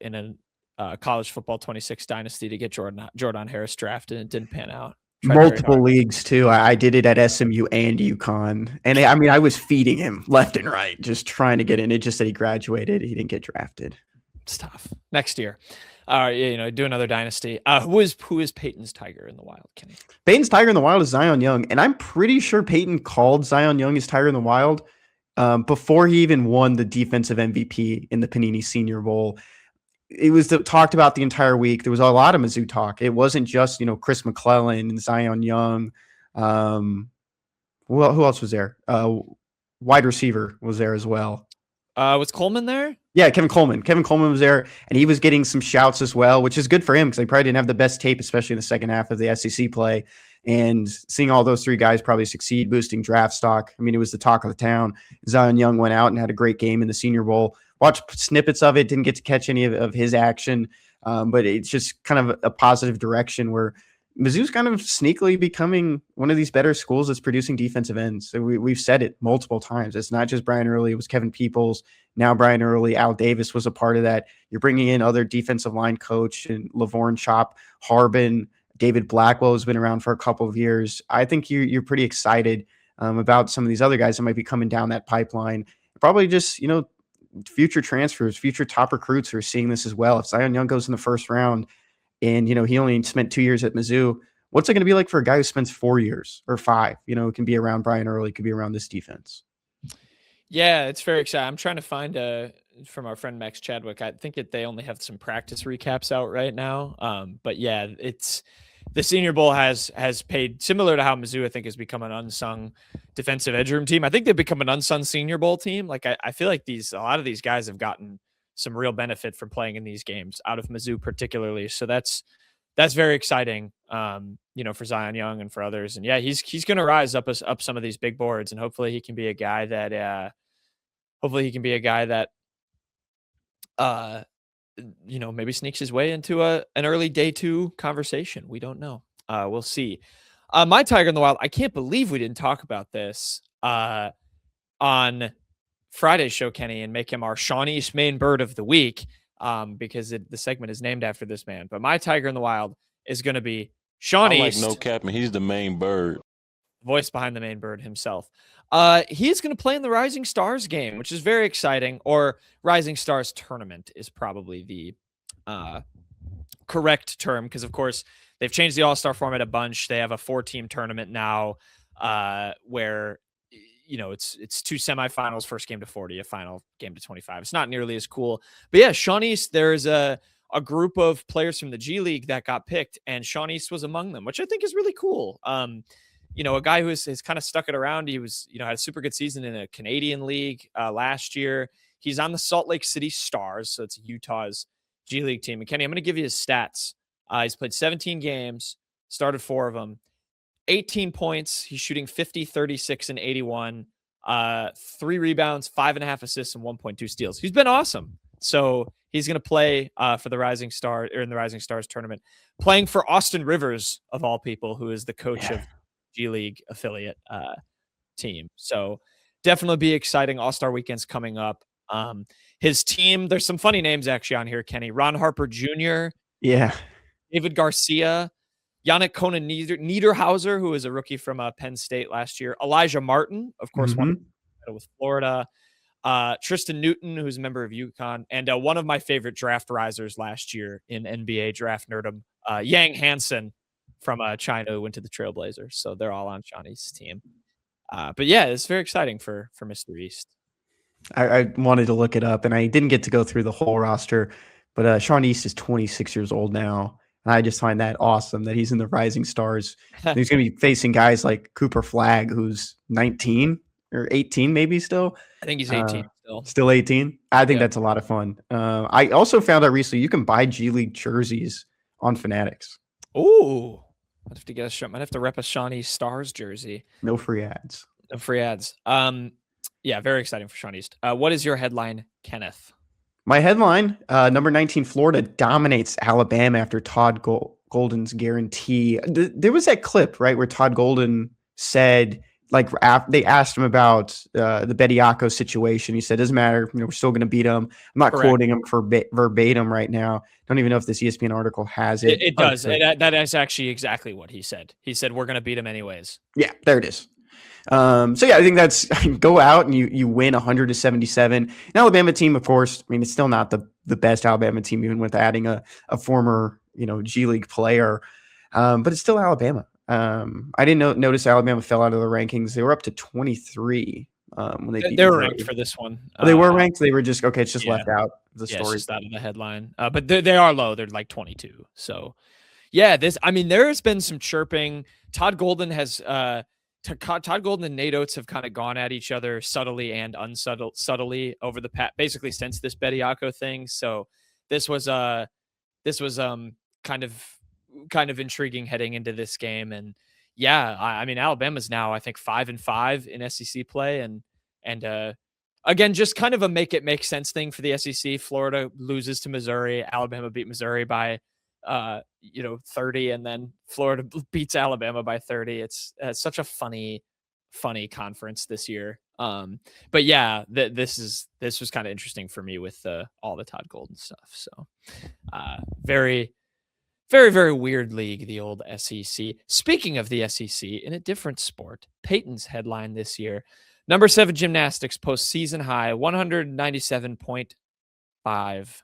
college football 26 dynasty to get Jordan Harris drafted, and it didn't pan out. Multiple leagues too. I did it at SMU and UConn, and I was feeding him left and right, just trying to get in. It just said he graduated, he didn't get drafted. It's tough. Next year, do another dynasty. Who is Payton's Tiger in the Wild, Kenny? Payton's Tiger in the Wild is Zion Young, and I'm pretty sure Payton called Zion Young his Tiger in the Wild before he even won the defensive MVP in the Panini Senior Bowl. It was talked about the entire week. There was a lot of Mizzou talk. It wasn't just, Chris McClellan and Zion Young. Who else was there? Wide receiver was there as well. Was Coleman there? Yeah, Kevin Coleman. Kevin Coleman was there, and he was getting some shouts as well, which is good for him because they probably didn't have the best tape, especially in the second half of the SEC play. And seeing all those three guys probably succeed, boosting draft stock. I mean, it was the talk of the town. Zion Young went out and had a great game in the Senior Bowl. Watched snippets of it, didn't get to catch any of his action, but it's just kind of a positive direction where Mizzou's kind of sneakily becoming one of these better schools that's producing defensive ends. So we've said it multiple times. It's not just Brian Early. It was Kevin Peoples. Now Brian Early. Al Davis was a part of that. You're bringing in other defensive line coach and Lavorne Chop, Harbin, David Blackwell has been around for a couple of years. I think you're pretty excited about some of these other guys that might be coming down that pipeline. Probably just, future transfers, future top recruits are seeing this as well. If Zion Young goes in the first round and, he only spent 2 years at Mizzou, what's it going to be like for a guy who spends 4 years or 5? It can be around Brian Early, it could be around this defense. Yeah, it's very exciting. I'm trying to find from our friend Max Chadwick. I think they only have some practice recaps out right now. But yeah, it's the Senior Bowl has paid, similar to how Mizzou, I think, has become an unsung defensive edge room team. I think they've become an unsung Senior Bowl team. Like I feel like a lot of these guys have gotten some real benefit from playing in these games out of Mizzou particularly. So that's very exciting, for Zion Young and for others. And yeah, he's going to rise up some of these big boards, and hopefully he can be a guy that maybe sneaks his way into an early day 2 conversation. We don't know. We'll see. My Tiger in the Wild, I can't believe we didn't talk about this on Friday's show, Kenny, and make him our Sean East main bird of the week because the segment is named after this man. But my Tiger in the Wild is going to be Sean East. No cap, he's the main bird. Voice behind the main bird himself. He is going to play in the Rising Stars game, which is very exciting, or Rising Stars tournament is probably the correct term, because, of course, they've changed the All-Star format a bunch. They have a 4-team tournament now where, it's 2 semifinals, first game to 40, a final game to 25. It's not nearly as cool. But, yeah, Sean East, there's a group of players from the G League that got picked, and Sean East was among them, which I think is really cool. A guy who has kind of stuck it around. He was, had a super good season in a Canadian league last year. He's on the Salt Lake City Stars, so it's Utah's G League team. And Kenny, I'm going to give you his stats. He's played 17 games, started 4 of them. 18 points. He's shooting 50, 36, and 81. 3 rebounds, 5.5 assists, and 1.2 steals. He's been awesome. So he's going to play for the Rising Star or in the Rising Stars tournament, playing for Austin Rivers of all people, who is the coach of G League affiliate team. So definitely be exciting. All-Star weekend's coming up. His team, there's some funny names actually on here, Kenny. Ron Harper Jr. Yeah. David Garcia, Yannick Conan Niederhauser, who is a rookie from Penn State last year. Elijah Martin, of course, won with Florida. Tristan Newton, who's a member of UConn. And one of my favorite draft risers last year in NBA Draft Nerdum, Yang Hansen from China, who went to the Trailblazers. So they're all on Johnny's team. But yeah, it's very exciting for Mr. East. I wanted to look it up, and I didn't get to go through the whole roster. But Sean East is 26 years old now. And I just find that awesome that he's in the Rising Stars. He's going to be facing guys like Cooper Flagg, who's 19 or 18 maybe still. I think he's 18 still. Still 18? I think that's a lot of fun. I also found out recently you can buy G League jerseys on Fanatics. Ooh. I'd have to get a shot. Might have to rep a Shawnee Stars jersey. No free ads. No free ads. Yeah, very exciting for Sean East. What is your headline, Kenneth? My headline, number 19, Florida dominates Alabama after Todd Golden's guarantee. There was that clip, right, where Todd Golden said, like, they asked him about the Bediako situation. He said, doesn't matter. We're still going to beat them. I'm not quoting him for verbatim right now. Don't even know if this ESPN article has it. It does. That is actually exactly what he said. He said, we're going to beat them anyways. Yeah, there it is. So yeah, I think that's go out and you win 100-77. An Alabama team, of course. I mean, it's still not the best Alabama team, even with adding a former G League player. But it's still Alabama. I didn't notice Alabama fell out of the rankings. They were up to 23 when they beat they were ranked for this one. They were ranked. They were just okay. It's just left out of the story. It's just out of the headline. But they are low. They're like 22. So yeah, there's been some chirping. Todd Golden and Nate Oates have kind of gone at each other subtly and unsubtly over the basically since this Bediako thing. So this was kind of intriguing heading into this game. And yeah, I mean, Alabama's now, I think 5-5 in SEC play. And again, just kind of a make it make sense thing for the SEC. Florida loses to Missouri. Alabama beat Missouri by 30, and then Florida beats Alabama by 30. It's such a funny conference this year. But yeah, this was kind of interesting for me with all the Todd Golden stuff. So very, very, very weird league, the old SEC. Speaking of the SEC, in a different sport, Payton's headline this year, number 7 gymnastics post season high 197.5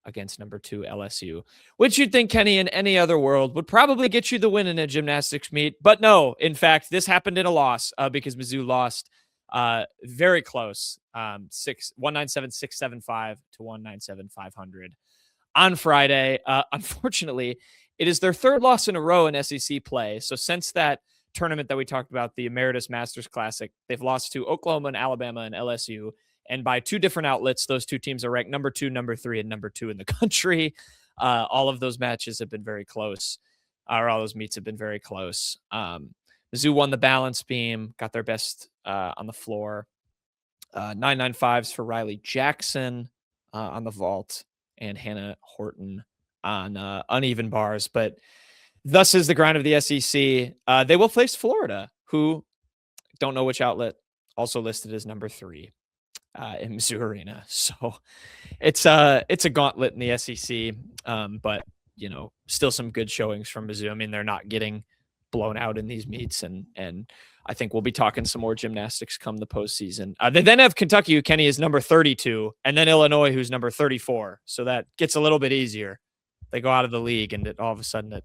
against number 2 LSU, which you'd think, Kenny, in any other world would probably get you the win in a gymnastics meet. But no, in fact, this happened in a loss because Mizzou lost very close, 197.675 to 197.500 on Friday. Unfortunately, it is their third loss in a row in SEC play. So since that tournament that we talked about, the Emeritus Masters Classic, they've lost to Oklahoma and Alabama and LSU. And by two different outlets, those two teams are ranked number 2, number 3, and number 2 in the country. All of those matches have been very close, or all those meets have been very close. Mizzou won the balance beam, got their best on the floor. 995s for Riley Jackson on the vault, and Hannah Horton on uneven bars. But thus is the grind of the SEC. They will face Florida, who don't know which outlet, also listed as number 3. In Mizzou Arena. So it's a gauntlet in the SEC, but still some good showings from Mizzou. I mean, they're not getting blown out in these meets, and I think we'll be talking some more gymnastics come the postseason. They then have Kentucky, who Kenny is number 32, and then Illinois, who's number 34. So that gets a little bit easier. They go out of the league, and all of a sudden it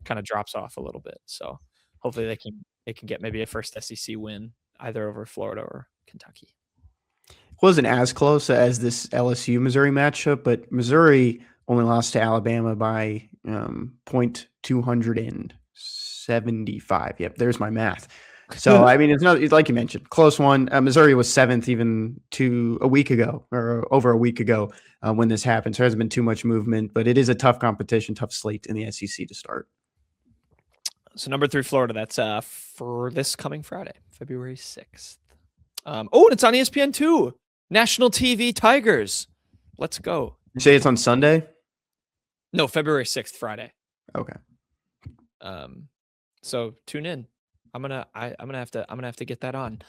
kind of drops off a little bit. So hopefully they can get maybe a first SEC win either over Florida or Kentucky. Wasn't as close as this LSU Missouri matchup, but Missouri only lost to Alabama by 0.275. Yep, there's my math. So I mean, it's like you mentioned, close one. Missouri was 7th even a week ago, or over a week ago when this happened. So there hasn't been too much movement, but it is a tough competition, tough slate in the SEC to start. So number 3, Florida. That's for this coming Friday, February 6th. And it's on ESPN too. National TV Tigers. Let's go. You say it's on Sunday? No, February 6th, Friday. Okay. So tune in. I'm gonna have to get that on.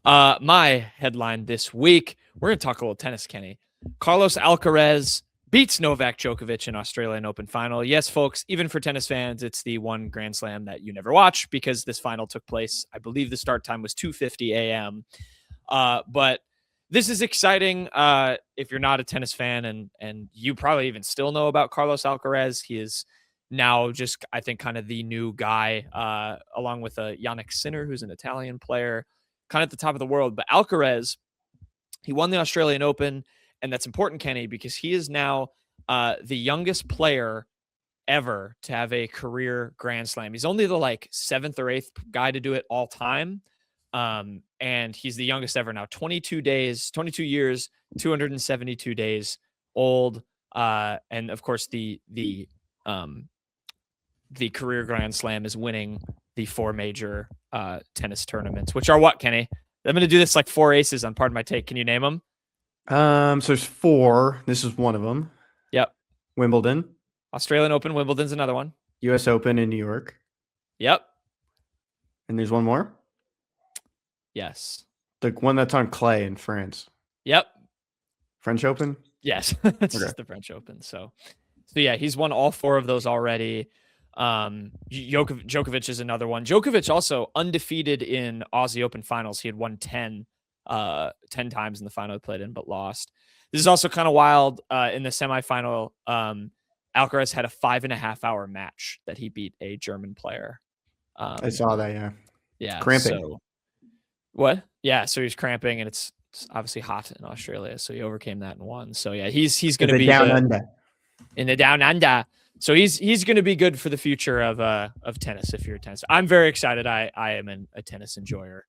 My headline this week, we're gonna talk a little tennis, Kenny. Carlos Alcaraz beats Novak Djokovic in Australian Open final. Yes, folks, even for tennis fans, it's the one Grand Slam that you never watch because this final took place. I believe the start time was 2:50 a.m. But this is exciting. If you're not a tennis fan, and you probably even still know about Carlos Alcaraz, he is now just, I think, kind of the new guy, along with Yannick Sinner, who's an Italian player, kind of at the top of the world. But Alcaraz, he won the Australian Open, and that's important, Kenny, because he is now the youngest player ever to have a career Grand Slam. He's only the 7th or 8th guy to do it all time. And he's the youngest ever now, 22 years, 272 days old. And of course the career Grand Slam is winning the 4 major tennis tournaments, which are what, Kenny? I'm going to do this like 4 aces on Pardon My Take. Can you name them? So there's 4. This is one of them. Yep. Wimbledon. Australian Open, Wimbledon's another one. US Open in New York. Yep. And there's one more? Yes. The one that's on clay in France. Yep. French Open? Yes. It's just the French Open. So yeah, he's won all 4 of those already. Djokovic is another one. Djokovic also undefeated in Aussie Open finals. He had won 10 times in the final he played in, but lost. This is also kind of wild. In the semifinal, Alcaraz had a 5.5-hour match that he beat a German player. I saw that. Yeah. Yeah. Cramping. So, what? Yeah. So he's cramping, and it's obviously hot in Australia. So he overcame that and won. So yeah, he's going to be down under. In the down under. So he's going to be good for the future of tennis. If you're a tennis, I'm very excited. I am a tennis enjoyer,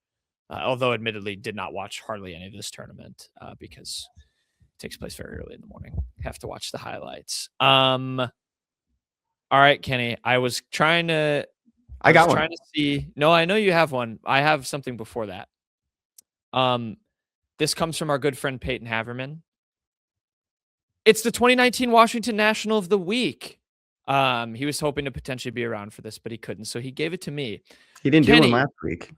although admittedly did not watch hardly any of this tournament because it takes place very early in the morning. Have to watch the highlights. All right, Kenny. I was trying to. I got one. Trying to see. No, I know you have one. I have something before that. This comes from our good friend Payton Haverman. It's the 2019 Washington National of the Week. He was hoping to potentially be around for this, but he couldn't, so he gave it to me. He didn't do one last week.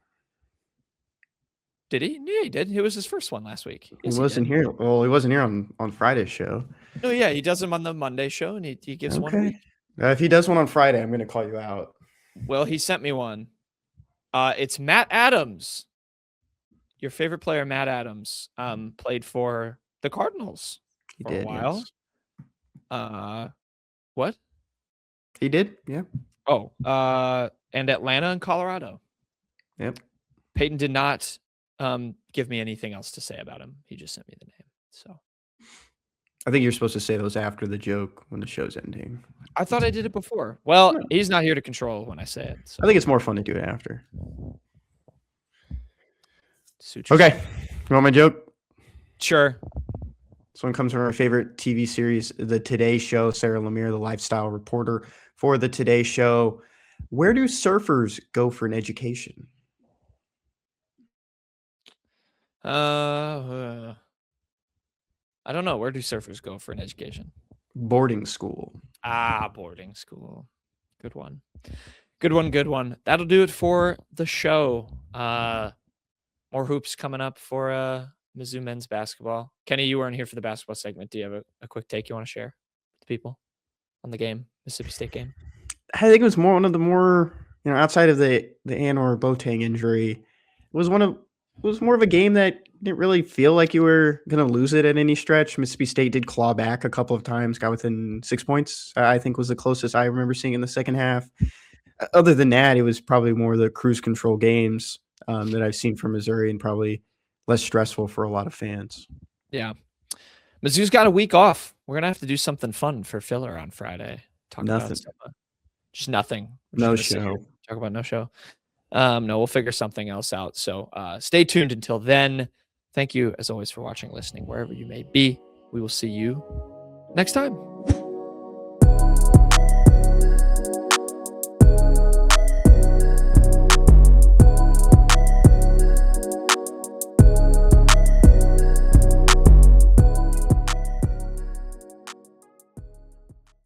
Did he? Yeah, he did. It was his first one last week. Yes, he wasn't here. Well, he wasn't here on Friday's show. No, yeah, he does them on the Monday show, and he gives one a week. If he does one on Friday, I'm going to call you out. Well, he sent me one. It's Matt Adams. Your favorite player, Matt Adams, played for the Cardinals for a while. Yes. What? He did, yeah. Oh, and Atlanta and Colorado. Yep. Payton did not give me anything else to say about him. He just sent me the name. So I think you're supposed to say those after the joke when the show's ending. I thought I did it before. Well, he's not here to control when I say it. So. I think it's more fun to do it after. Okay. You want my joke? Sure. This one comes from our favorite TV series, The Today Show. Sarah Lemire, the lifestyle reporter for The Today Show. Where do surfers go for an education? I don't know. Where do surfers go for an education? Boarding school. Boarding school. Good one. Good one. That'll do it for the show. More hoops coming up for Mizzou men's basketball. Kenny, you weren't here for the basketball segment. Do you have a quick take you want to share with people on the game, Mississippi State game? I think it was one of the more, outside of the Anwar Boateng injury, it was more of a game that didn't really feel like you were going to lose it at any stretch. Mississippi State did claw back a couple of times, got within 6 points, I think was the closest I remember seeing in the second half. Other than that, it was probably more of the cruise control games that I've seen from Missouri, and probably less stressful for a lot of fans. Yeah. Mizzou's got a week off. We're going to have to do something fun for filler on Friday. Nothing. Just nothing. No show. Talk about no show. No, we'll figure something else out. So stay tuned until then. Thank you, as always, for watching, listening, wherever you may be. We will see you next time.